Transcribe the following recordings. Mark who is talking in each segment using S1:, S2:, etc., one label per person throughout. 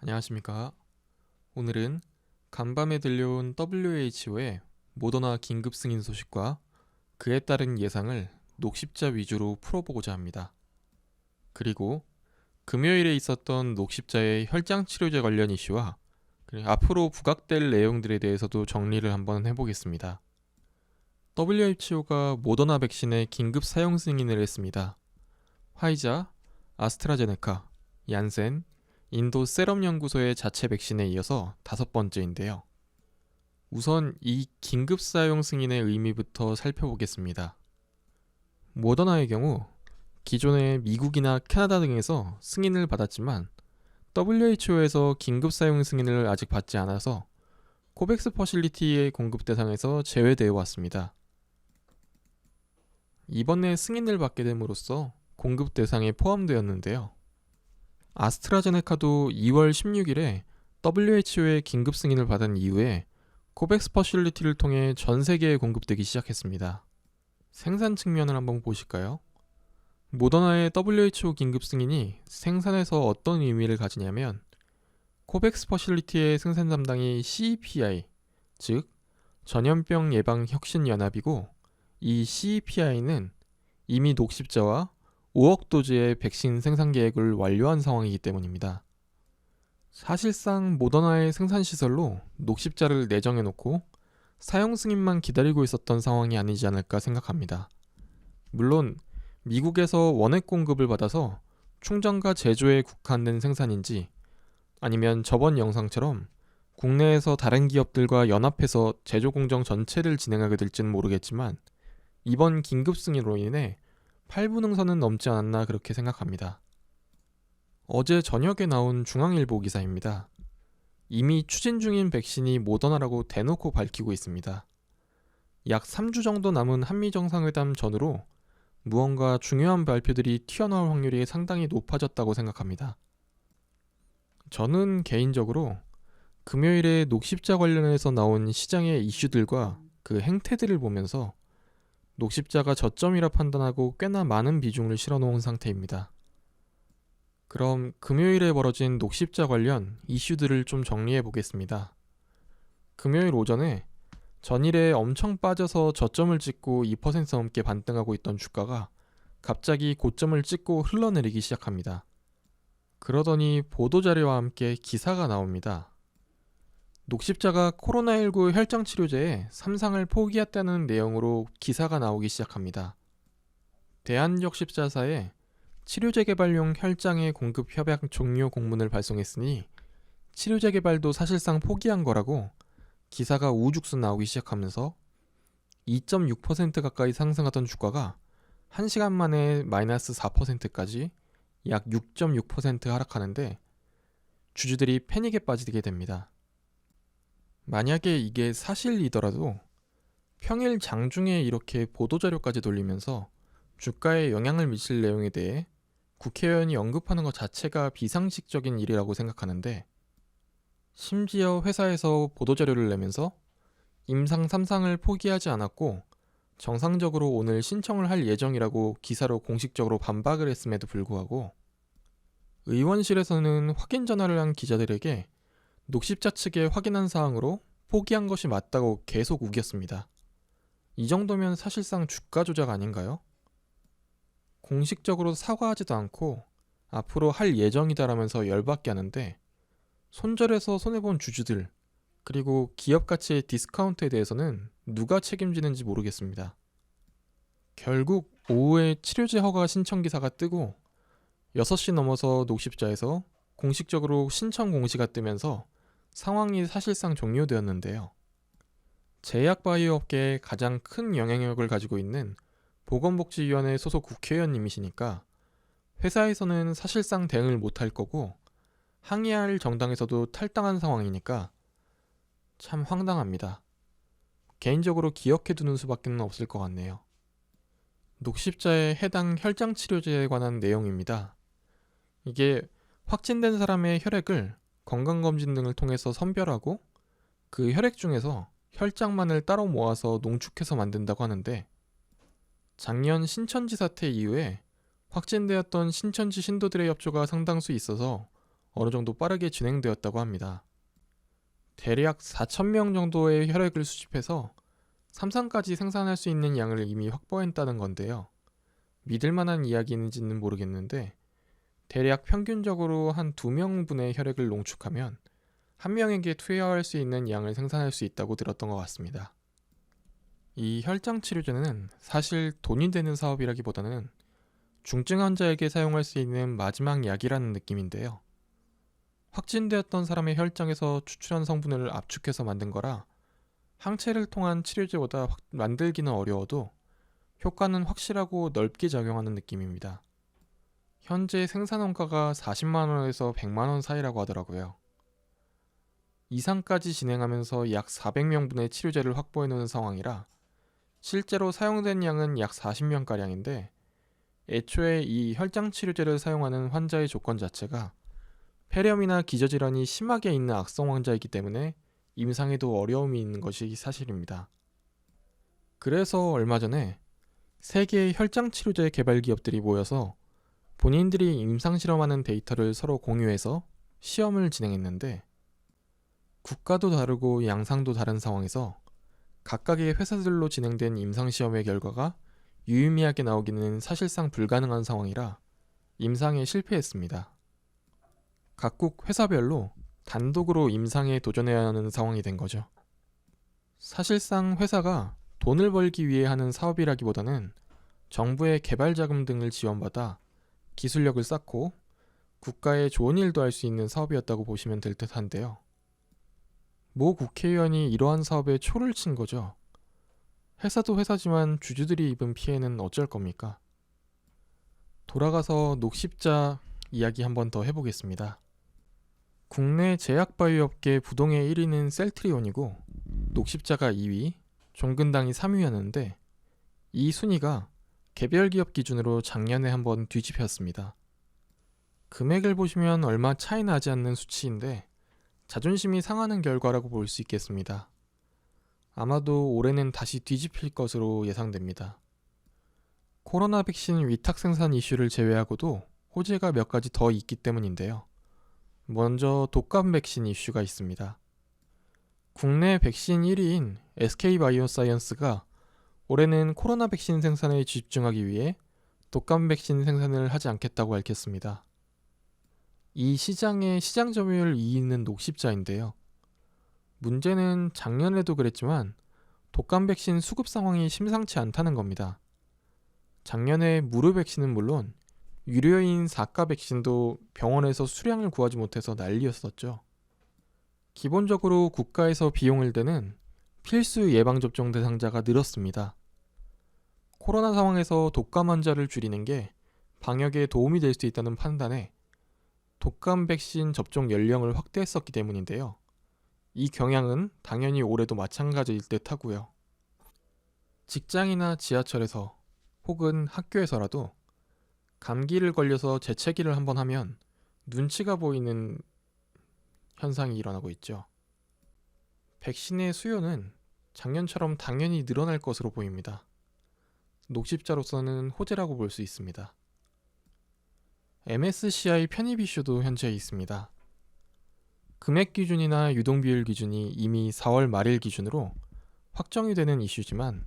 S1: 안녕하십니까. 오늘은 간밤에 들려온 WHO의 모더나 긴급 승인 소식과 그에 따른 예상을 녹십자 위주로 풀어보고자 합니다. 그리고 금요일에 있었던 녹십자의 혈장 치료제 관련 이슈와 그리고 앞으로 부각될 내용들에 대해서도 정리를 한번 해보겠습니다. WHO가 모더나 백신의 긴급 사용 승인을 했습니다. 화이자, 아스트라제네카, 얀센, 인도 세럼 연구소의 자체 백신에 이어서 5번째인데요. 우선 이 긴급 사용 승인의 의미부터 살펴보겠습니다. 모더나의 경우 기존에 미국이나 캐나다 등에서 승인을 받았지만 WHO에서 긴급 사용 승인을 아직 받지 않아서 코백스 퍼실리티의 공급 대상에서 제외되어 왔습니다. 이번에 승인을 받게 됨으로써 공급 대상에 포함되었는데요. 아스트라제네카도 2월 16일에 WHO의 긴급 승인을 받은 이후에 코백스 퍼실리티를 통해 전 세계에 공급되기 시작했습니다. 생산 측면을 한번 보실까요? 모더나의 WHO 긴급 승인이 생산에서 어떤 의미를 가지냐면 코백스 퍼실리티의 생산 담당이 CEPI, 즉 전염병 예방 혁신 연합이고 이 CEPI는 이미 녹십자와 5억 도즈의 백신 생산 계획을 완료한 상황이기 때문입니다. 사실상 모더나의 생산시설로 녹십자를 내정해놓고 사용 승인만 기다리고 있었던 상황이 아니지 않을까 생각합니다. 물론 미국에서 원액 공급을 받아서 충전과 제조에 국한된 생산인지 아니면 저번 영상처럼 국내에서 다른 기업들과 연합해서 제조 공정 전체를 진행하게 될지는 모르겠지만 이번 긴급 승인으로 인해 8분 응선은 넘지 않았나 그렇게 생각합니다. 어제 저녁에 나온 중앙일보 기사입니다. 이미 추진 중인 백신이 모더나라고 대놓고 밝히고 있습니다. 약 3주 정도 남은 한미정상회담 전후로 무언가 중요한 발표들이 튀어나올 확률이 상당히 높아졌다고 생각합니다. 저는 개인적으로 금요일에 녹십자 관련해서 나온 시장의 이슈들과 그 행태들을 보면서 녹십자가 저점이라 판단하고 꽤나 많은 비중을 실어놓은 상태입니다. 그럼 금요일에 벌어진 녹십자 관련 이슈들을 좀 정리해 보겠습니다. 금요일 오전에 전일에 엄청 빠져서 저점을 찍고 2% 넘게 반등하고 있던 주가가 갑자기 고점을 찍고 흘러내리기 시작합니다. 그러더니 보도자료와 함께 기사가 나옵니다. 녹십자가 코로나19 혈장 치료제에 3상을 포기했다는 내용으로 기사가 나오기 시작합니다. 대한적십자사에 치료제 개발용 혈장의 공급 협약 종료 공문을 발송했으니 치료제 개발도 사실상 포기한 거라고 기사가 우후죽순 나오기 시작하면서 2.6% 가까이 상승하던 주가가 1시간 만에 마이너스 4%까지 약 6.6% 하락하는데 주주들이 패닉에 빠지게 됩니다. 만약에 이게 사실이더라도 평일 장중에 이렇게 보도자료까지 돌리면서 주가에 영향을 미칠 내용에 대해 국회의원이 언급하는 것 자체가 비상식적인 일이라고 생각하는데 심지어 회사에서 보도자료를 내면서 임상 3상을 포기하지 않았고 정상적으로 오늘 신청을 할 예정이라고 기사로 공식적으로 반박을 했음에도 불구하고 의원실에서는 확인 전화를 한 기자들에게 녹십자 측에 확인한 사항으로 포기한 것이 맞다고 계속 우겼습니다. 이 정도면 사실상 주가 조작 아닌가요? 공식적으로 사과하지도 않고 앞으로 할 예정이다라면서 열받게 하는데 손절해서 손해본 주주들 그리고 기업 가치의 디스카운트에 대해서는 누가 책임지는지 모르겠습니다. 결국 오후에 치료제 허가 신청 기사가 뜨고 6시 넘어서 녹십자에서 공식적으로 신청 공시가 뜨면서 상황이 사실상 종료되었는데요. 제약바이오 업계에 가장 큰 영향력을 가지고 있는 보건복지위원회 소속 국회의원님이시니까 회사에서는 사실상 대응을 못할 거고 항의할 정당에서도 탈당한 상황이니까 참 황당합니다. 개인적으로 기억해두는 수밖에 없을 것 같네요. 녹십자의 해당 혈장 치료제에 관한 내용입니다. 이게 확진된 사람의 혈액을 건강검진 등을 통해서 선별하고 그 혈액 중에서 혈장만을 따로 모아서 농축해서 만든다고 하는데 작년 신천지 사태 이후에 확진되었던 신천지 신도들의 협조가 상당수 있어서 어느 정도 빠르게 진행되었다고 합니다. 대략 4,000명 정도의 혈액을 수집해서 삼상까지 생산할 수 있는 양을 이미 확보했다는 건데요. 믿을 만한 이야기인지는 모르겠는데 대략 평균적으로 한 2명분의 혈액을 농축하면 한 명에게 투여할 수 있는 양을 생산할 수 있다고 들었던 것 같습니다. 이 혈장 치료제는 사실 돈이 되는 사업이라기보다는 중증 환자에게 사용할 수 있는 마지막 약이라는 느낌인데요. 확진되었던 사람의 혈장에서 추출한 성분을 압축해서 만든 거라 항체를 통한 치료제보다 만들기는 어려워도 효과는 확실하고 넓게 작용하는 느낌입니다. 현재 생산 원가가 40만원에서 100만원 사이라고 하더라고요. 이상까지 진행하면서 약 400명분의 치료제를 확보해 놓은 상황이라 실제로 사용된 양은 약 40명가량인데 애초에 이 혈장 치료제를 사용하는 환자의 조건 자체가 폐렴이나 기저질환이 심하게 있는 악성 환자이기 때문에 임상에도 어려움이 있는 것이 사실입니다. 그래서 얼마 전에 세계의 혈장 치료제 개발 기업들이 모여서 본인들이 임상실험하는 데이터를 서로 공유해서 시험을 진행했는데 국가도 다르고 양상도 다른 상황에서 각각의 회사들로 진행된 임상시험의 결과가 유의미하게 나오기는 사실상 불가능한 상황이라 임상에 실패했습니다. 각국 회사별로 단독으로 임상에 도전해야 하는 상황이 된 거죠. 사실상 회사가 돈을 벌기 위해 하는 사업이라기보다는 정부의 개발 자금 등을 지원받아 기술력을 쌓고 국가에 좋은 일도 할 수 있는 사업이었다고 보시면 될 듯한데요. 모 국회의원이 이러한 사업에 초를 친 거죠. 회사도 회사지만 주주들이 입은 피해는 어쩔 겁니까? 돌아가서 녹십자 이야기 한 번 더 해보겠습니다. 국내 제약바이오업계 부동의 1위는 셀트리온이고 녹십자가 2위, 종근당이 3위였는데 이 순위가 개별 기업 기준으로 작년에 한번 뒤집혔습니다. 금액을 보시면 얼마 차이 나지 않는 수치인데 자존심이 상하는 결과라고 볼 수 있겠습니다. 아마도 올해는 다시 뒤집힐 것으로 예상됩니다. 코로나 백신 위탁 생산 이슈를 제외하고도 호재가 몇 가지 더 있기 때문인데요. 먼저 독감 백신 이슈가 있습니다. 국내 백신 1위인 SK바이오사이언스가 올해는 코로나 백신 생산에 집중하기 위해 독감 백신 생산을 하지 않겠다고 밝혔습니다. 이 시장의 시장 점유율 2위는 녹십자인데요. 문제는 작년에도 그랬지만 독감 백신 수급 상황이 심상치 않다는 겁니다. 작년에 무료 백신은 물론 유료인 4가 백신도 병원에서 수량을 구하지 못해서 난리였었죠. 기본적으로 국가에서 비용을 대는 필수 예방접종 대상자가 늘었습니다. 코로나 상황에서 독감 환자를 줄이는 게 방역에 도움이 될 수 있다는 판단에 독감 백신 접종 연령을 확대했었기 때문인데요. 이 경향은 당연히 올해도 마찬가지일 듯 하고요. 직장이나 지하철에서 혹은 학교에서라도 감기를 걸려서 재채기를 한번 하면 눈치가 보이는 현상이 일어나고 있죠. 백신의 수요는 작년처럼 당연히 늘어날 것으로 보입니다. 녹십자로서는 호재라고 볼 수 있습니다. MSCI 편입 이슈도 현재 있습니다. 금액 기준이나 유동비율 기준이 이미 4월 말일 기준으로 확정이 되는 이슈지만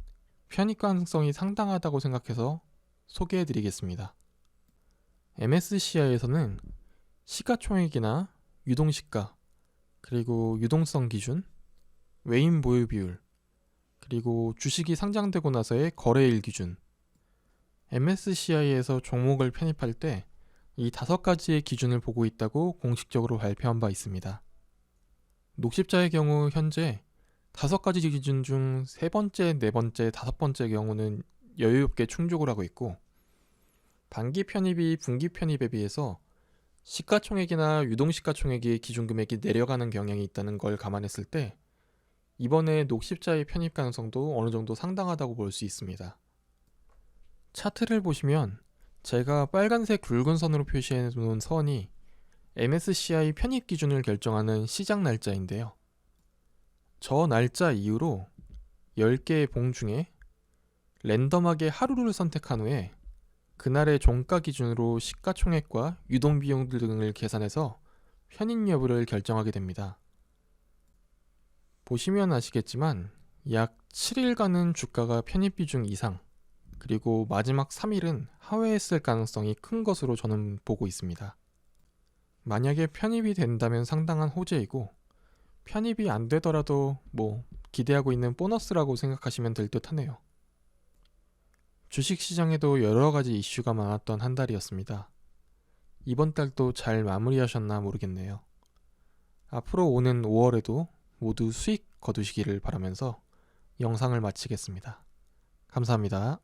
S1: 편입 가능성이 상당하다고 생각해서 소개해드리겠습니다. MSCI에서는 시가총액이나 유동시가, 그리고 유동성 기준, 외인 보유 비율, 그리고 주식이 상장되고 나서의 거래일 기준, MSCI에서 종목을 편입할 때 이 5가지의 기준을 보고 있다고 공식적으로 발표한 바 있습니다. 녹십자의 경우 현재 5가지 기준 중 3번째, 4번째, 5번째 경우는 여유롭게 충족을 하고 있고 반기 편입이 분기 편입에 비해서 시가총액이나 유동시가총액의 기준금액이 내려가는 경향이 있다는 걸 감안했을 때 이번에 녹십자의 편입 가능성도 어느 정도 상당하다고 볼 수 있습니다. 차트를 보시면 제가 빨간색 굵은 선으로 표시해 놓은 선이 MSCI 편입 기준을 결정하는 시작 날짜인데요. 저 날짜 이후로 10개의 봉 중에 랜덤하게 하루를 선택한 후에 그날의 종가 기준으로 시가총액과 유동비용 등을 계산해서 편입 여부를 결정하게 됩니다. 보시면 아시겠지만 약 7일간은 주가가 편입 비중 이상, 그리고 마지막 3일은 하회했을 가능성이 큰 것으로 저는 보고 있습니다. 만약에 편입이 된다면 상당한 호재이고, 편입이 안 되더라도 기대하고 있는 보너스라고 생각하시면 될 듯 하네요. 주식시장에도 여러 가지 이슈가 많았던 한 달이었습니다. 이번 달도 잘 마무리하셨나 모르겠네요. 앞으로 오는 5월에도 모두 수익 거두시기를 바라면서 영상을 마치겠습니다. 감사합니다.